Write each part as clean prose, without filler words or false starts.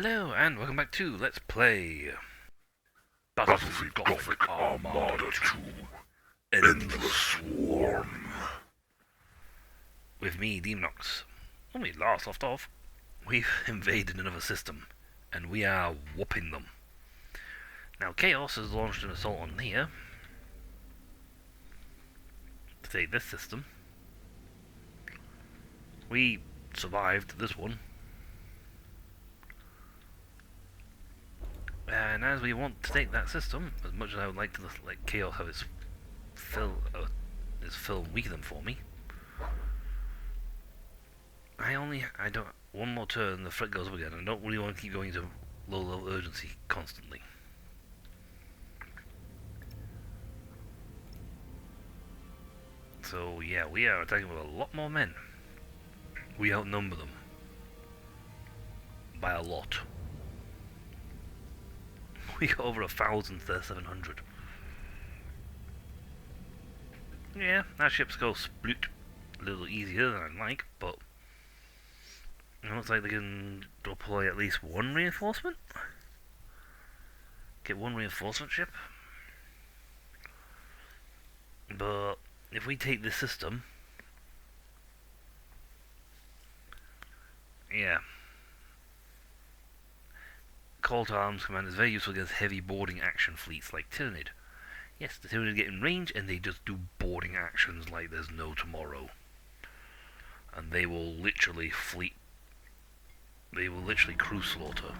Hello, and welcome back to Let's Play Battlefleet Gothic Armada 2. Endless Swarm. with me, Deamonx. When we last left off, we've invaded another system, and we are whooping them. Now, Chaos has launched an assault on here to take this system. We survived this one. And as we want to take that system, as much as I would like to let Chaos have its fill weaken them for me, I don't, one more turn, the threat goes up again. I don't really want to keep going to low level urgency constantly. So yeah, we are attacking with a lot more men. We outnumber them by a lot. We got over 1,000 to 700. Yeah, our ships go sploot a little easier than I'd like, but it looks like they can deploy at least one reinforcement. Get one reinforcement ship. But if we take this system, yeah, Call to Arms command is very useful against heavy boarding action fleets like Tyrannid. Yes, the Tyrannid get in range and they just do boarding actions like there's no tomorrow. And they will literally crew slaughter.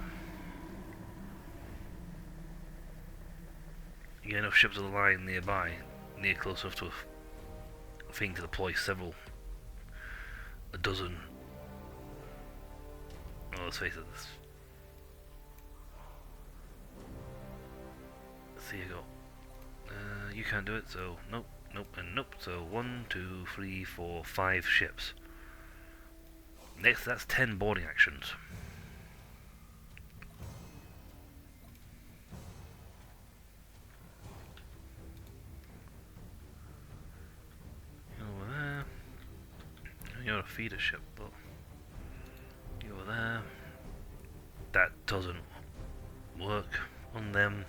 You get enough ships of the line nearby, near close enough to a thing to deploy a dozen. Oh, let's face it, let's see, you go. You can't do it, so nope, nope, and nope. So 1, 2, 3, 4, 5 ships. Next, that's 10 boarding actions. Over there. You're a feeder ship, but you over there. That doesn't work on them.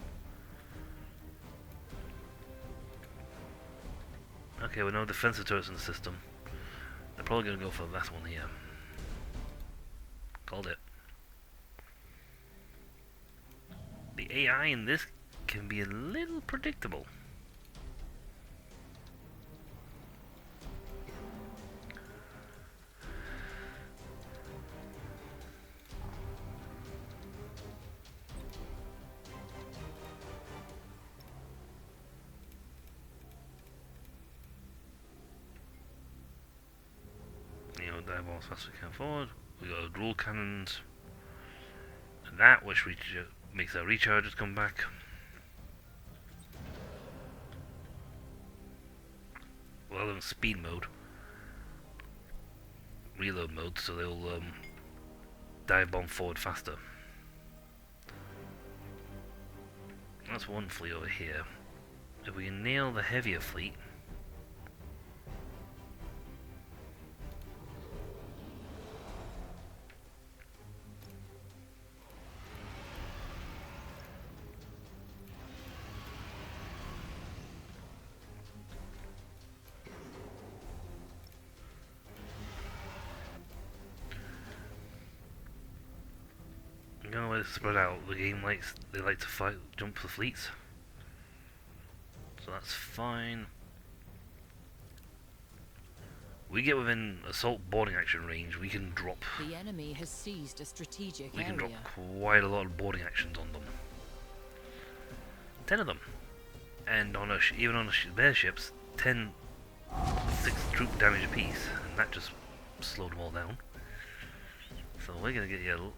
Okay, with no defensive turrets in the system, they're probably going to go for that one here. Called it. The AI in this can be a little predictable. Dive as fast as we can forward. We got dual cannons. And that which makes our recharges come back. Well, in speed mode. Reload mode, so they'll dive bomb forward faster. That's one fleet over here. If we can nail the heavier fleet, I'm gonna let it spread out. The game they like to fight, jump for fleets, so that's fine. We get within assault boarding action range, we can drop. The enemy has seized a strategic We area. can drop quite a lot of boarding actions on them. 10 of them, and on even on their ships, 6 troop damage apiece, and that just slowed them all down. So we're gonna get yellow.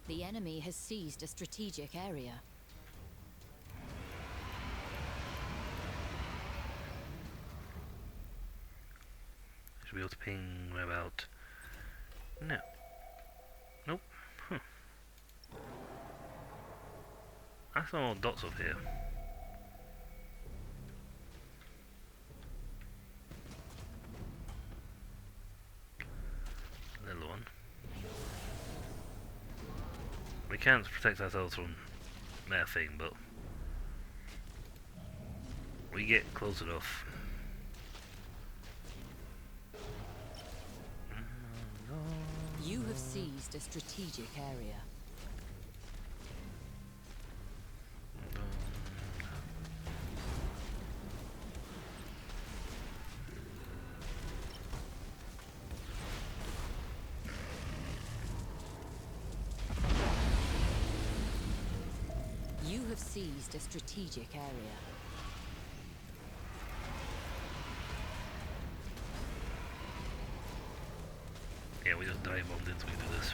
The enemy has seized a strategic area. Should be able to ping about. No. Nope. I saw more dots up here. can't protect ourselves from their thing, but we get close enough. You have seized a strategic area. You have seized a strategic area. Yeah, we just dive bombed in so we can do this.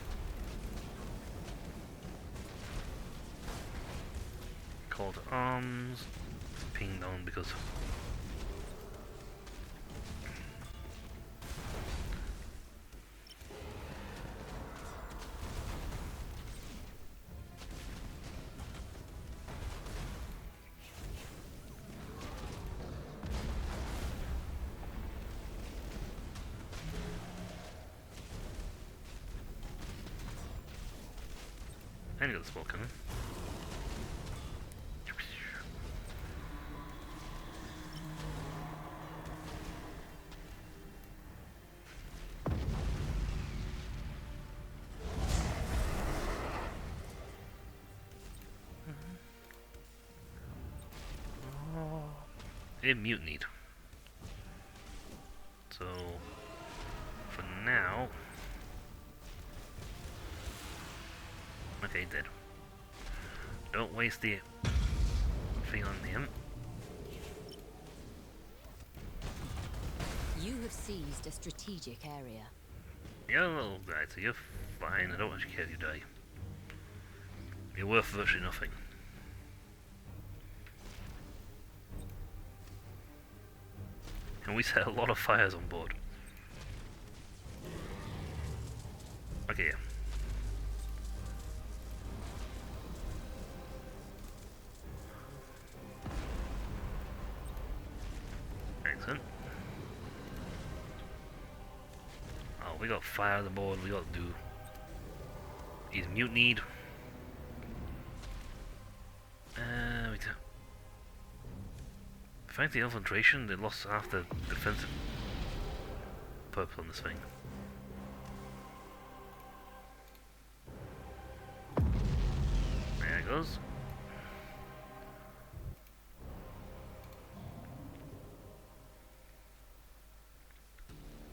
Call to arms. Ping down because and you got the spell coming. It mutinied. So for now, okay, dead. Don't waste the thing on him. You have seized a strategic area. You're a little guy, so you're fine. I don't actually care if you die. You're worth virtually nothing. And we set a lot of fires on board. Okay, yeah. Excellent. Oh, we got fire on the board, we got to do... He's mutinied. We do. Thanks to the infiltration, they lost half the defensive purpose on this thing. There it goes.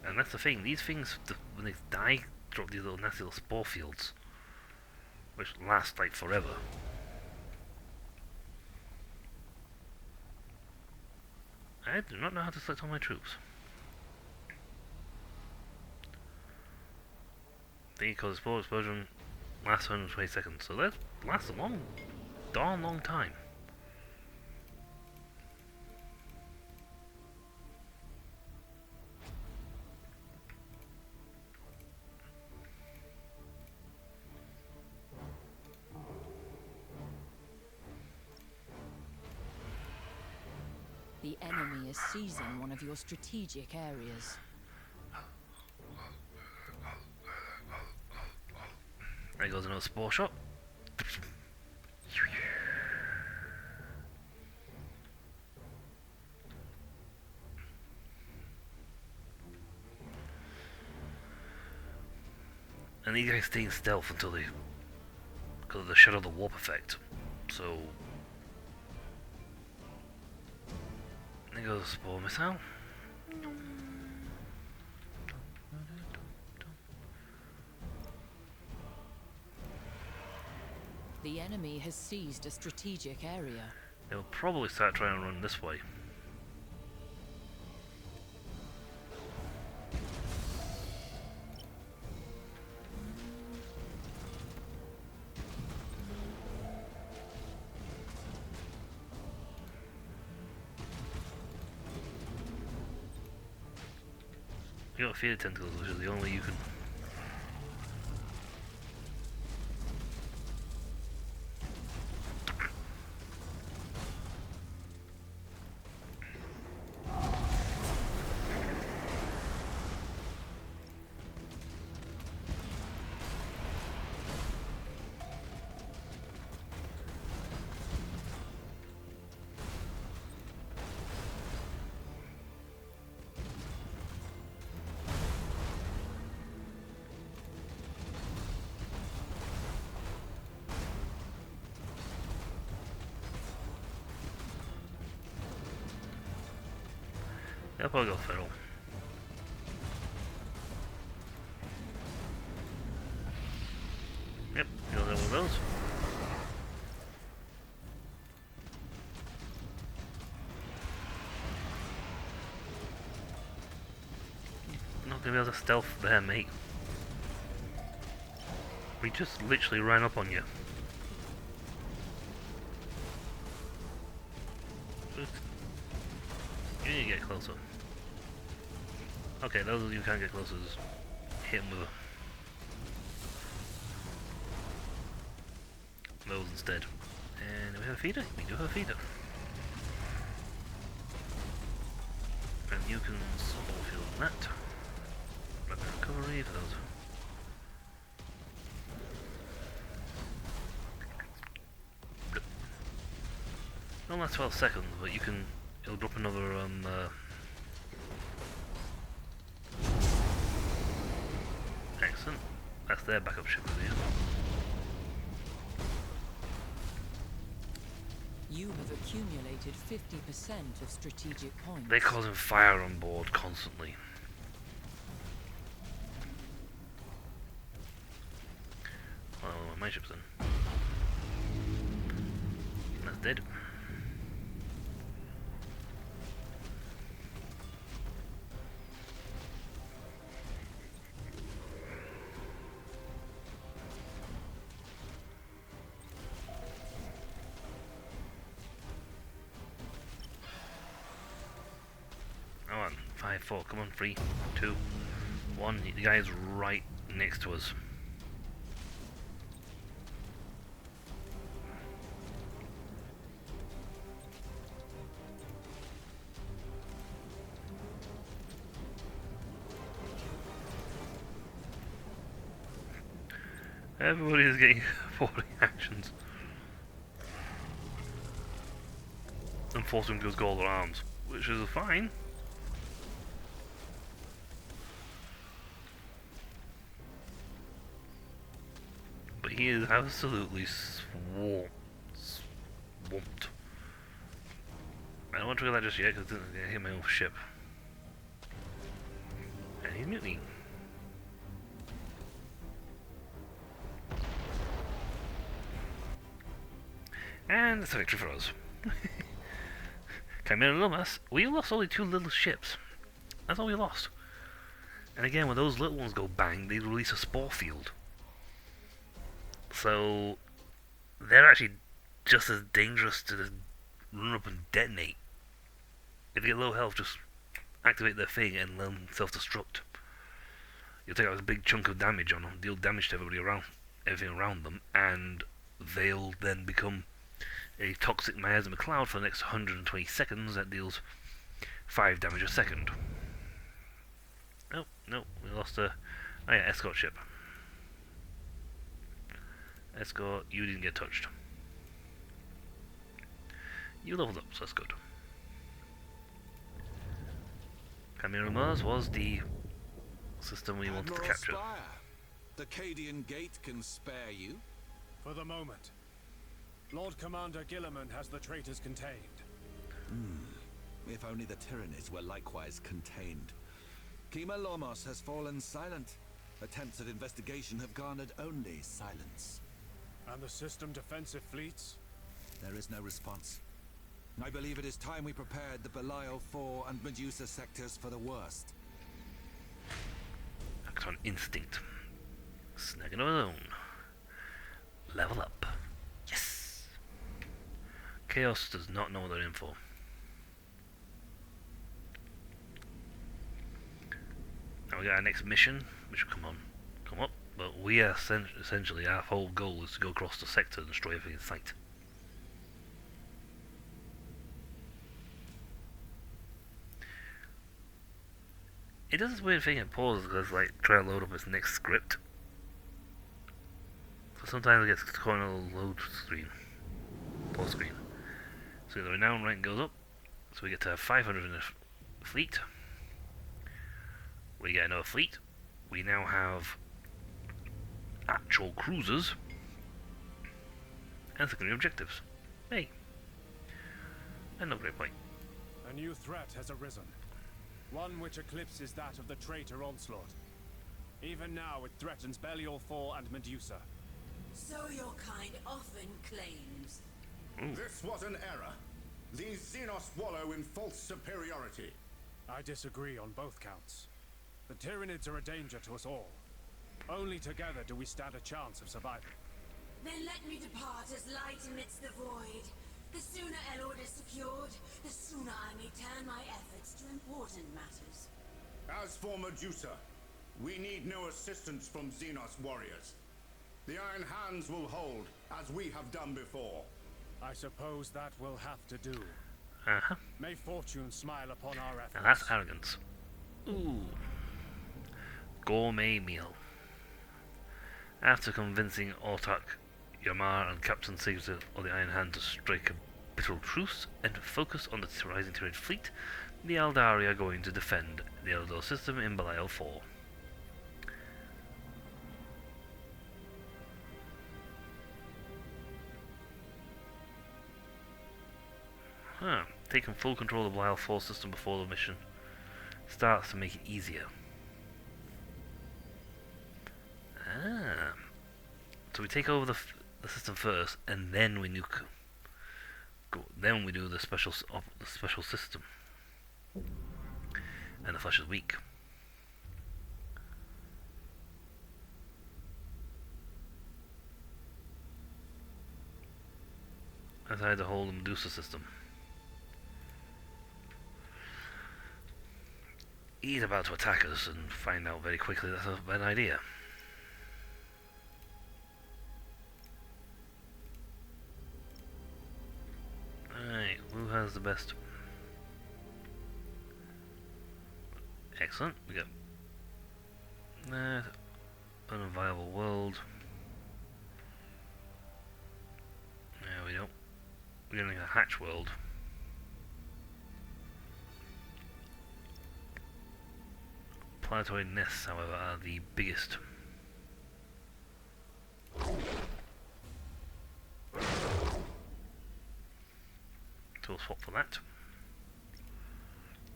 And that's the thing, these things, when they die, drop these little nasty little spore fields, which last like forever. I do not know how to select all my troops. They cause spore explosion lasts 120 seconds, so that lasts a long, darn long time. The enemy is seizing one of your strategic areas. There goes another spore shot. And these guys stay in stealth until they... because of the Shadow of the Warp effect. So... there goes a spore missile. The enemy has seized a strategic area. They'll probably start trying to run this way. You got fear tentacles, which is the only way you can... They'll probably go feral. Yep, you'll deal with those. Not gonna be able to stealth there, mate. We just literally ran up on you. You need to get closer. Okay, those of you who can't get closer, just hit them with those instead. And do we have a feeder? We do have a feeder. And you can solo field that. Rapid recovery for those. It'll last 12 seconds, but you can. It'll drop another excellent. That's their backup ship with you. You have accumulated 50% of strategic points. They're causing fire on board constantly. Well, my ship's in. That's dead. Come on, 5, 4, come on, 3, 2, 1. The guy's right next to us. Everybody is getting 40 actions. And forcing them to go all their arms, which is fine. But he is absolutely swamped. I don't want to do that just yet because it's going to hit my own ship. And he's mutiny. And it's a victory for us. Chimera Lumas, we lost only 2 little ships. That's all we lost. And again, when those little ones go bang, they release a spore field. So they're actually just as dangerous to run up and detonate. If you get low health, just activate their thing and let them self-destruct. You'll take out a big chunk of damage on them, deal damage to everybody around, everything around them, and they'll then become a toxic miasma cloud for the next 120 seconds that deals 5 damage a second. Oh, no, we lost a... Oh yeah, escort ship. Escort, you didn't get touched. You leveled up, so that's good. Chimera Mars was the system we wanted to Admiral capture. Spire, the Cadian Gate can spare you. For the moment. Lord Commander Gilliman has the traitors contained. If only the Tyranids were likewise contained. Kima Lomos has fallen silent. Attempts at investigation have garnered only silence. And the system defensive fleets? There is no response. I believe it is time we prepared the Belial 4 and Medusa sectors for the worst. Act on instinct. Snagging of his own. Level up. Yes! Chaos does not know what they're in for. Now we got our next mission, which will come up. But we are essentially, our whole goal is to go across the sector and destroy everything in sight. It does this weird thing at pauses because like try to load up its next script. So sometimes it gets caught in a little load screen. Pause screen. So the renown rank goes up. So we get to 500 in the fleet. We get another fleet. We now have actual cruisers and secondary objectives. Hey. And no great point. A new threat has arisen. One which eclipses that of the traitor Onslaught. Even now, it threatens Belial 4 and Medusa. So your kind often claims. This was an error. These Xenos wallow in false superiority. I disagree on both counts. The Tyranids are a danger to us all. Only together do we stand a chance of surviving. Then let me depart as light amidst the void. The sooner Elord is secured, the sooner I may turn my efforts to important matters. As for Medusa, we need no assistance from Xenos warriors. The Iron Hands will hold, as we have done before. I suppose that will have to do. Uh-huh. May fortune smile upon our efforts. Now that's arrogance. Ooh. Gourmet meal. After convincing Autarch, Yamar and Captain Caesar of the Iron Hand to strike a bitter truce and focus on the rising Tyranid fleet, the Eldari are going to defend the Eldor system in Belial 4. Taking full control of the Belial 4 system before the mission starts to make it easier. So we take over the system first, and then we nuke. Then we do the special system, and the flesh is weak. I tried to hold the Medusa system. He's about to attack us and find out very quickly that's a bad idea. Alright, who has the best? Excellent, we got that. Unviable world. No, we don't. We're getting a hatch world. Planetary nests, however, are the biggest. So we'll swap for that.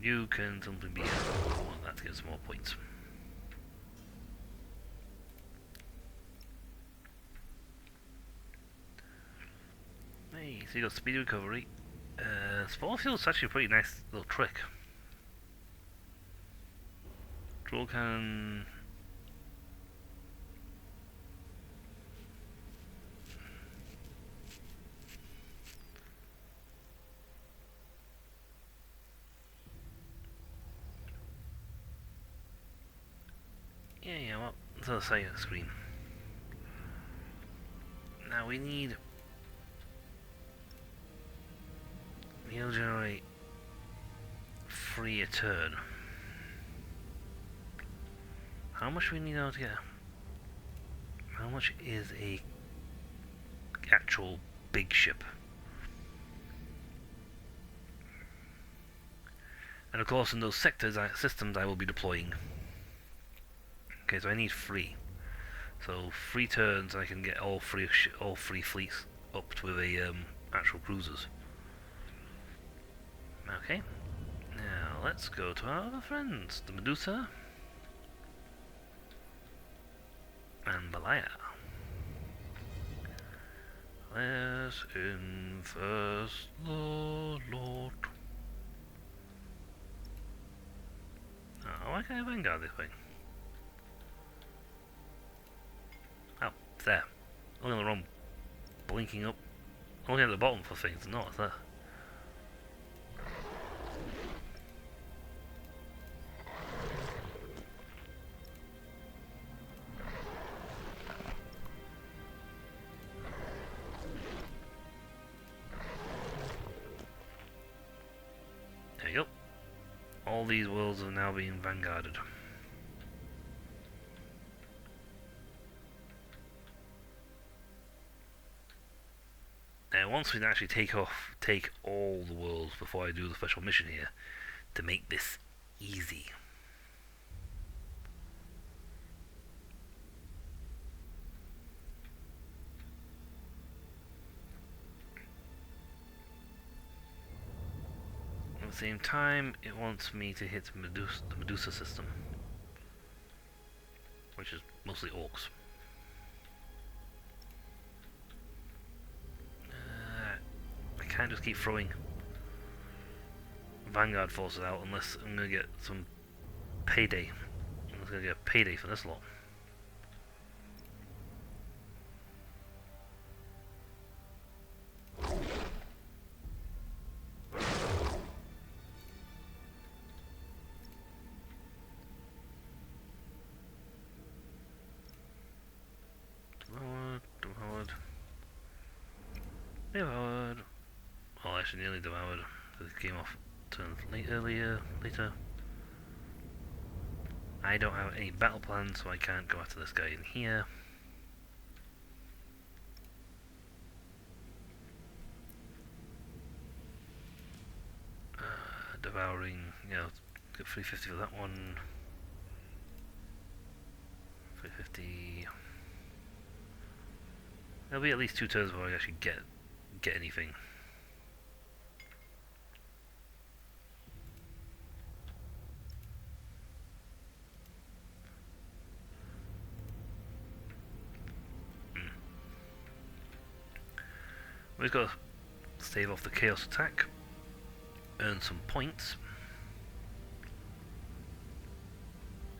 You can simply be on that to get some more points. Hey, so you got speed recovery. Spore field's actually a pretty nice little trick. Troll cannon. Yeah, well, it's on the side of the screen. Now we need. He'll generate 3 a turn. How much do we need now to get? How much is a actual big ship? And of course, in those systems, I will be deploying. Okay, so I need 3. So 3 turns, I can get all 3 fleets up to the actual cruisers. Okay. Now let's go to our other friends, the Medusa and Belial. Let's infest the Lord. Oh, why can't I vanguard this thing? Oh, it's there. Only on the wrong blinking up. Only at the bottom for things, not there. There you go. All these worlds are now being vanguarded. Now, once we actually take all the worlds before I do the special mission here, to make this easy. At the same time, it wants me to hit the Medusa system, which is mostly orcs. I can't just keep throwing Vanguard forces out unless I'm going to get some payday. I'm going to get a payday for this lot. Devoured. Oh, actually nearly devoured. It came off turn later. I don't have any battle plans, so I can't go after this guy in here. Devouring, yeah, get 350 for that one. 350. There'll be at least 2 turns before I actually get anything. We've got to stave off the chaos attack, earn some points,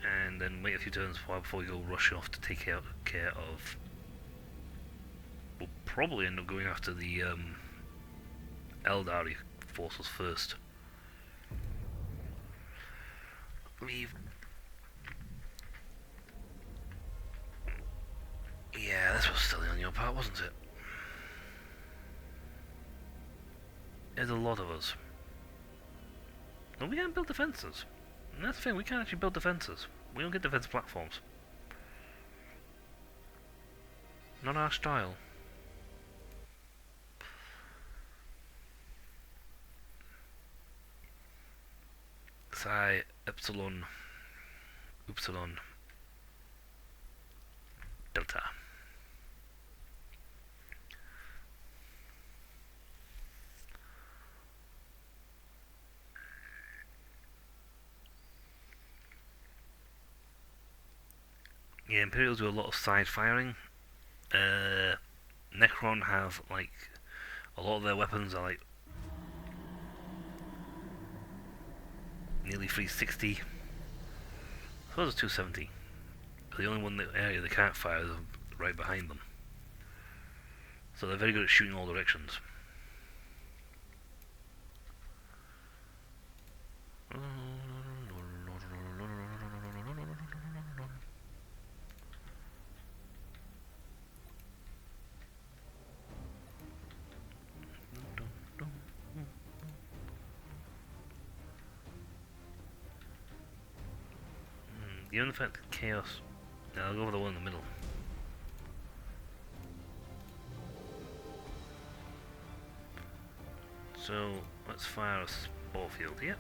and then wait a few turns before we go rushing off to take care of. We'll probably end up going after the Eldari forces first. Yeah, this was silly on your part, wasn't it? There's a lot of us. No, we can't build defences. And that's the thing, we can't actually build defences. We don't get defence platforms. Not our style. Psi, Epsilon, Upsilon, Delta. Yeah, Imperials do a lot of side firing. Necron have, like, a lot of their weapons are like nearly 360. I suppose it's 270. But the only one in the area they can't fire is right behind them. So they're very good at shooting all directions. Given the fact that chaos... No, I'll go for the one in the middle. So, let's fire a spore field here.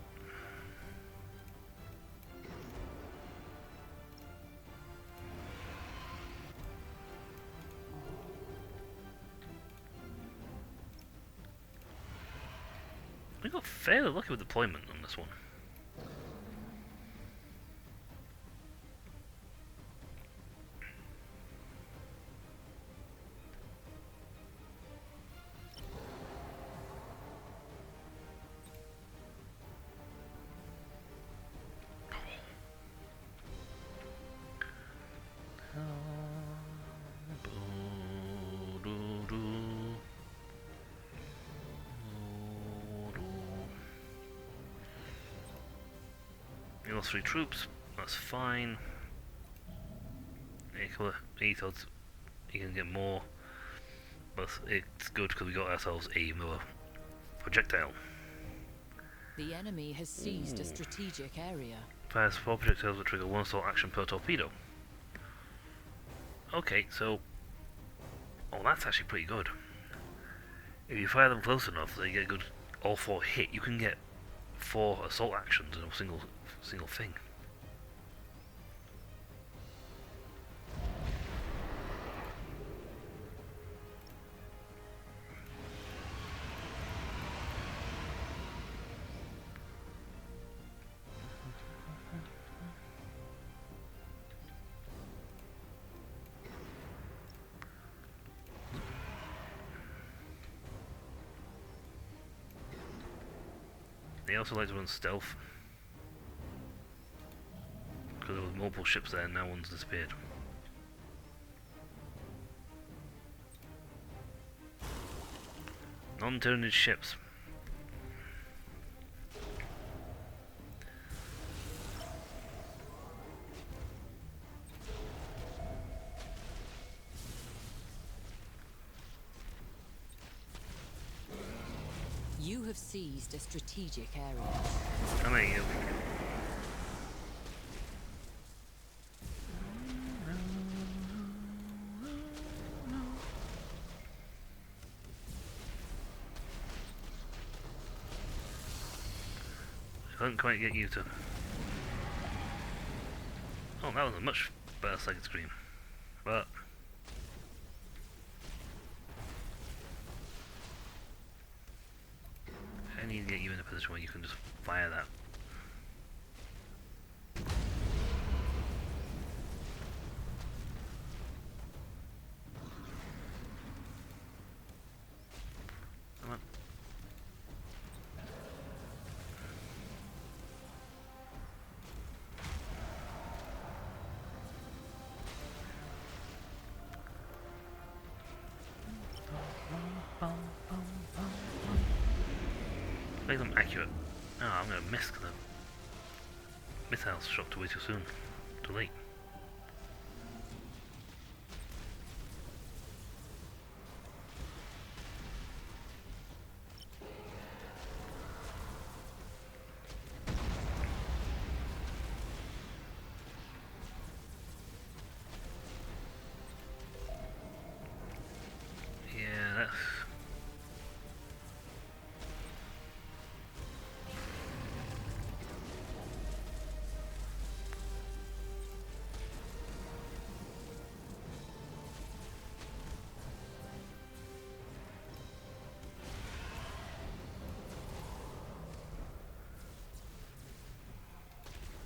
We got fairly lucky with deployment on this one. We lost 3 troops, that's fine. He thought he can get more, but it's good because we got ourselves a more projectile. The enemy has seized a strategic area. Fires 4 projectiles that trigger 1 assault action per torpedo. Okay, so... Oh, that's actually pretty good. If you fire them close enough, they get a good all 4 hit. You can get 4 assault actions in a single thing. They also like to run stealth. Because there was multiple ships there and now one's disappeared. Non-Tyranid ships. You have seized a strategic area. And there you go. I couldn't quite get you to... Oh, that was a much better second screen. But... I need to get you in a position where you can just fire that. Come on. Make them accurate. Oh, I'm gonna miss because the missiles shot way too soon. Too late. Yeah, that's...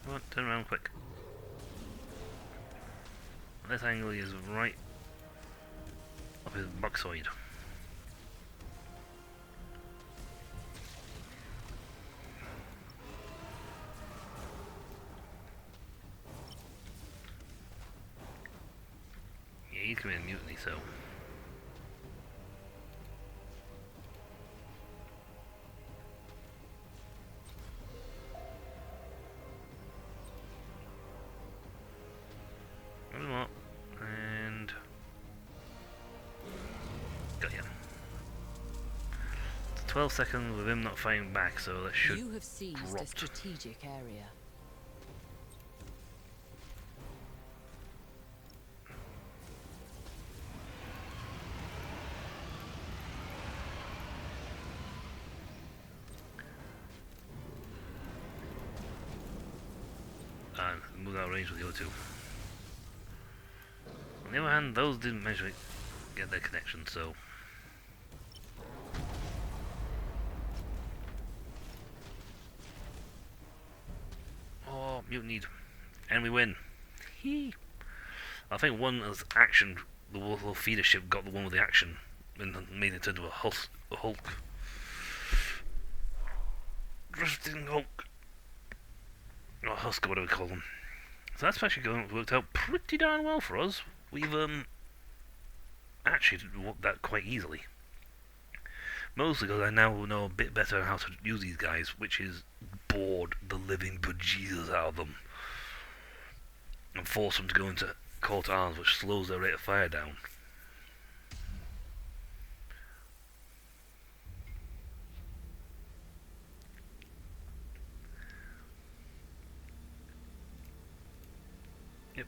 Come on, turn around quick. This angle is right up his backside. Yeah, he's committing mutiny, so... One more, and... Got you. It's 12 seconds with him not fighting back, so that should You have seized a drop. strategic area. And move out of range with the other two. On the other hand, those didn't manage to get their connection, so... Oh, mutinied. And we win. Hee. I think one as action, the little feeder ship got the one with the action and made it into a Hulk. Drifting Hulk. Or Husk, or whatever we call them. So that's actually worked out pretty darn well for us. We've actually worked that quite easily. Mostly because I now know a bit better how to use these guys, which is bored the living bejesus out of them. And force them to go into call to arms, which slows their rate of fire down. Yep.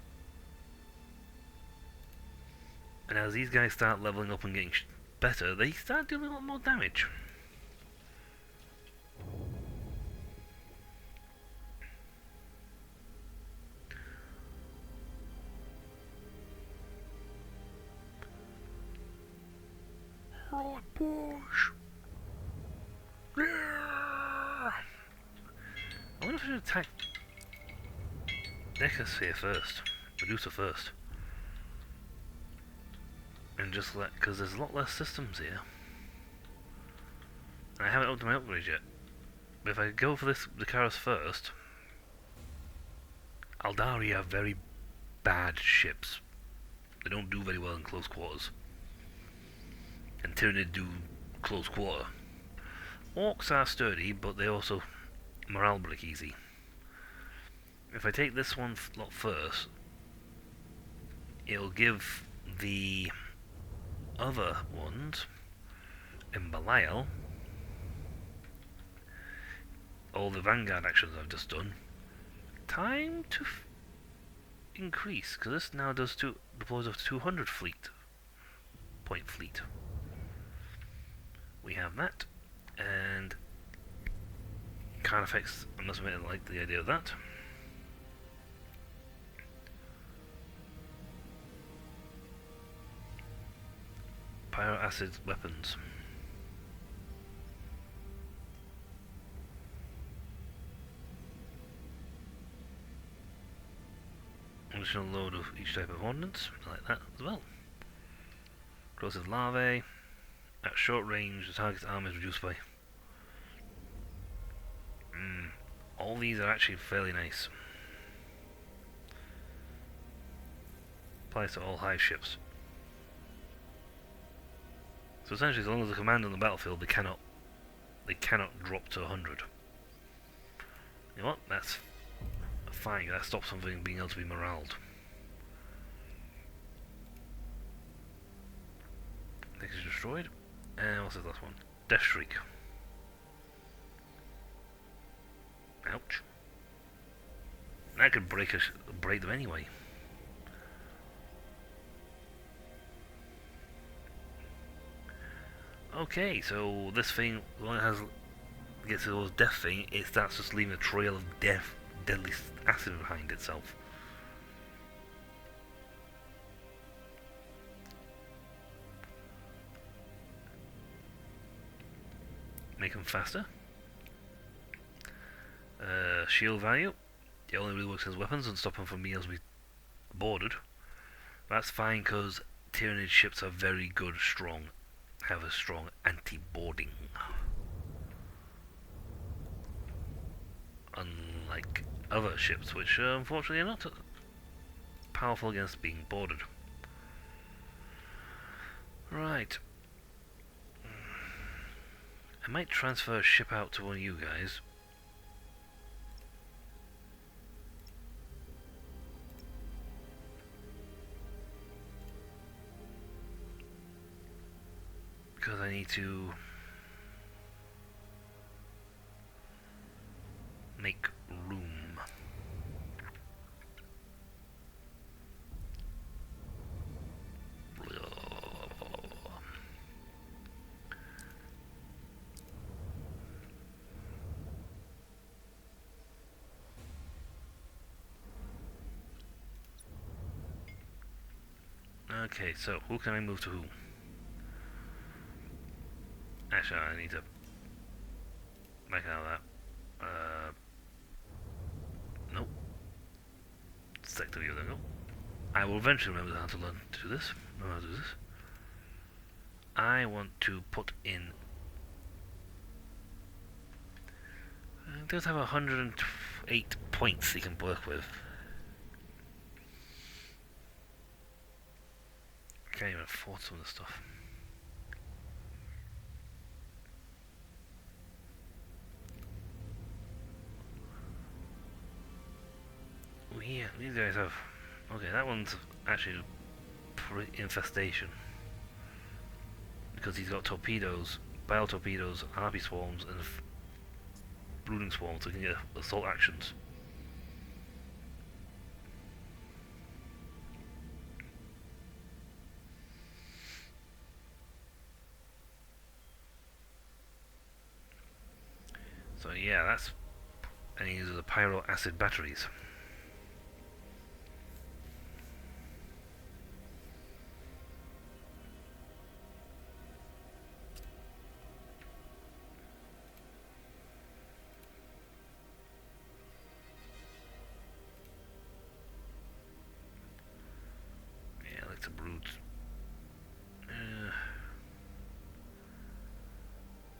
And as these guys start leveling up and getting better, they start doing a lot more damage. Right, boys. Yeah. I wonder if I should attack Deamonx here first, Medusa first, and just let, because there's a lot less systems here, and I haven't opened my upgrades yet. But if I go for this Dracarys first, Aldari have very bad ships. They don't do very well in close quarters. And Tyranid do close quarter. Orcs are sturdy, but they also morale break easy. If I take this one lot first, it'll give the other ones in Belial all the vanguard actions I've just done time to increase, because this now does deploys of 200 point fleet. We have that, and card effects, I must admit I like the idea of that. Pyro acid weapons. Additional load of each type of ordnance, I like that as well. Corrosive larvae. At short range, the target's arm is reduced by. All these are actually fairly nice. Applies to all hive ships. So essentially, as long as the command on the battlefield, they cannot drop to 100. You know what? That's fine. That stops them from being able to be moraled. Next is destroyed. And what's the last one? Death Shriek. Ouch. That could break them anyway. Okay, so this thing, when it gets to those death thing, it starts just leaving a trail of deadly acid behind itself. Make them faster. Shield value. It only really works as weapons and stop them from being able to be boarded. That's fine because Tyranid ships are very good, strong. Have a strong anti-boarding. Unlike other ships, which unfortunately are not powerful against being boarded. Right. I might transfer a ship out to one of you guys. Because I need to make room. Okay, so who can I move to who? Actually, I need to back out of that. Nope. Sector view, there we go. I will eventually remember how to learn to do this. Know how to do this. I want to put in. It does have 108 points you can work with. I can't even afford some of the stuff. Yeah, these guys have. Okay, that one's actually infestation because he's got torpedoes, bile torpedoes, harpy swarms, and brooding swarms, so he can get assault actions. So yeah, that's. And he uses the pyro acid batteries. To brood.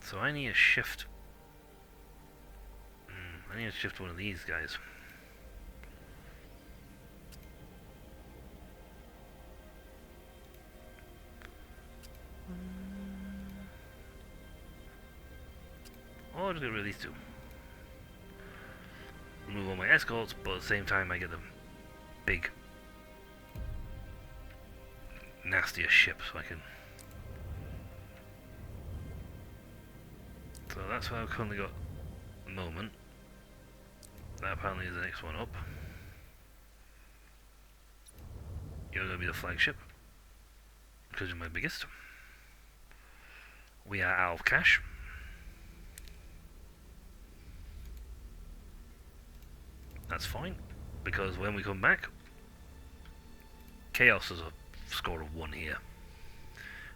So I need a shift need to shift one of these guys. Or I'll just get rid of these two. Remove all my escorts, but at the same time I get the big, nastier ship, so I can... So that's what I've currently got at the moment. That apparently is the next one up. You're going to be the flagship, because you're my biggest. We are out of cash. That's fine, because when we come back, Chaos has a score of 1 here.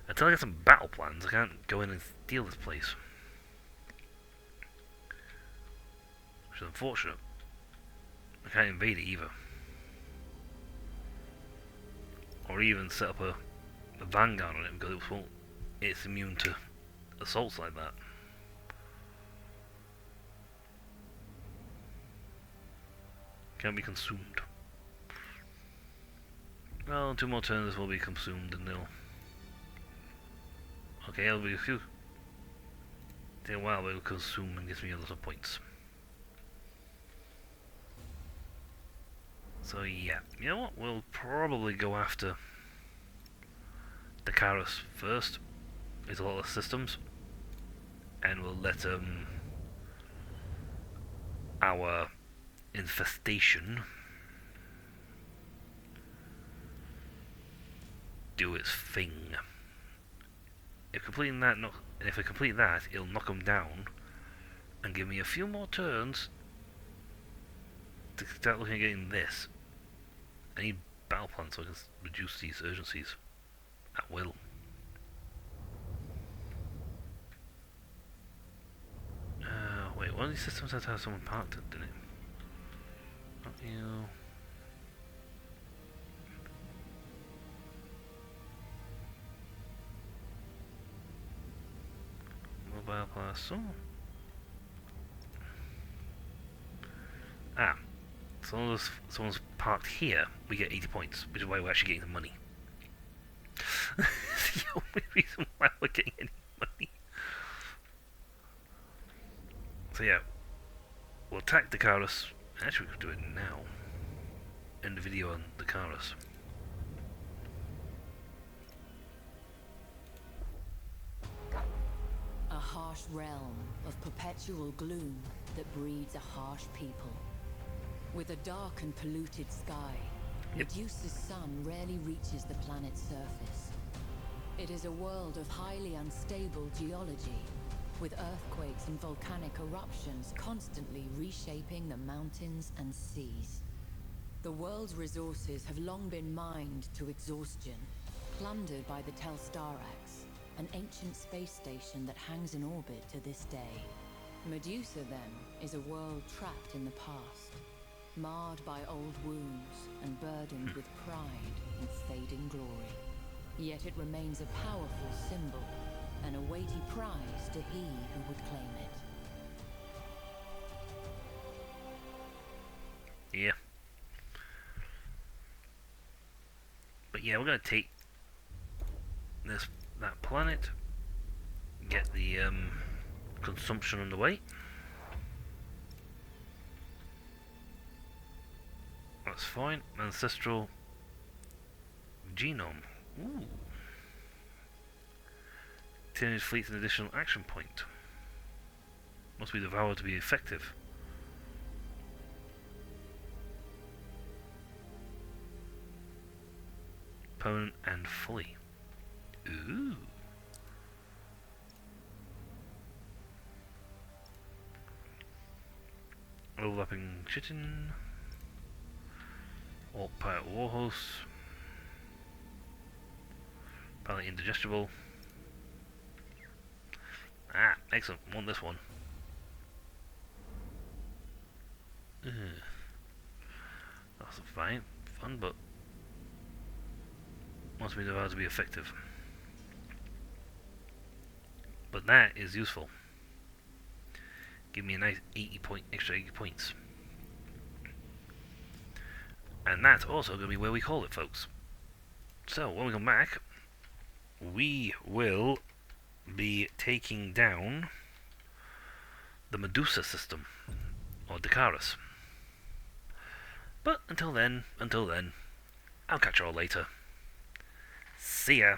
Until I get some battle plans, I can't go in and steal this place. Which is unfortunate. I can't invade it either. Or even set up a vanguard on it, because it's immune to assaults like that. Can't be consumed. Well, 2 more turns will be consumed and they'll... Okay, it'll be a few... Take a while, but it'll consume and gives me a lot of points. So yeah, you know what? We'll probably go after the Karas first. There's a lot of systems. And we'll let our infestation do its thing. If I complete that, it'll knock them down and give me a few more turns to start looking at getting this. I need battle plans so I can reduce these urgencies at will. Wait, one of these systems had to have someone parked it, didn't it? Not you. Mobile plus. Oh. So long as someone's parked here, we get 80 points, which is why we're actually getting the money. It's the only reason why we're getting any money. So yeah, we'll attack the Karas. Actually, we could do it now. End the video on the Karas. A harsh realm of perpetual gloom that breeds a harsh people. With a dark and polluted sky, Medusa's sun rarely reaches the planet's surface. It is a world of highly unstable geology, with earthquakes and volcanic eruptions constantly reshaping the mountains and seas. The world's resources have long been mined to exhaustion, plundered by the Telstarax, an ancient space station that hangs in orbit to this day. Medusa, then, is a world trapped in the past, marred by old wounds and burdened with pride and fading glory. Yet it remains a powerful symbol, and a weighty prize to he who would claim it. Yeah. But yeah, we're gonna take that planet, get the consumption underway. That's fine. Ancestral genome. Ooh. Teenage fleet's an additional action point. Must be devoured to be effective. Opponent and fully. Ooh. Overlapping chitin. Orc Pirate Warhorse. Apparently indigestible. Ah, excellent. Want this one. That's fine. Fun, but must be devoured to be effective. But that is useful. Give me a nice extra 80 points. And that's also going to be where we call it, folks. So, when we come back, we will be taking down the Medusa system, or Decaris. But until then, I'll catch you all later. See ya!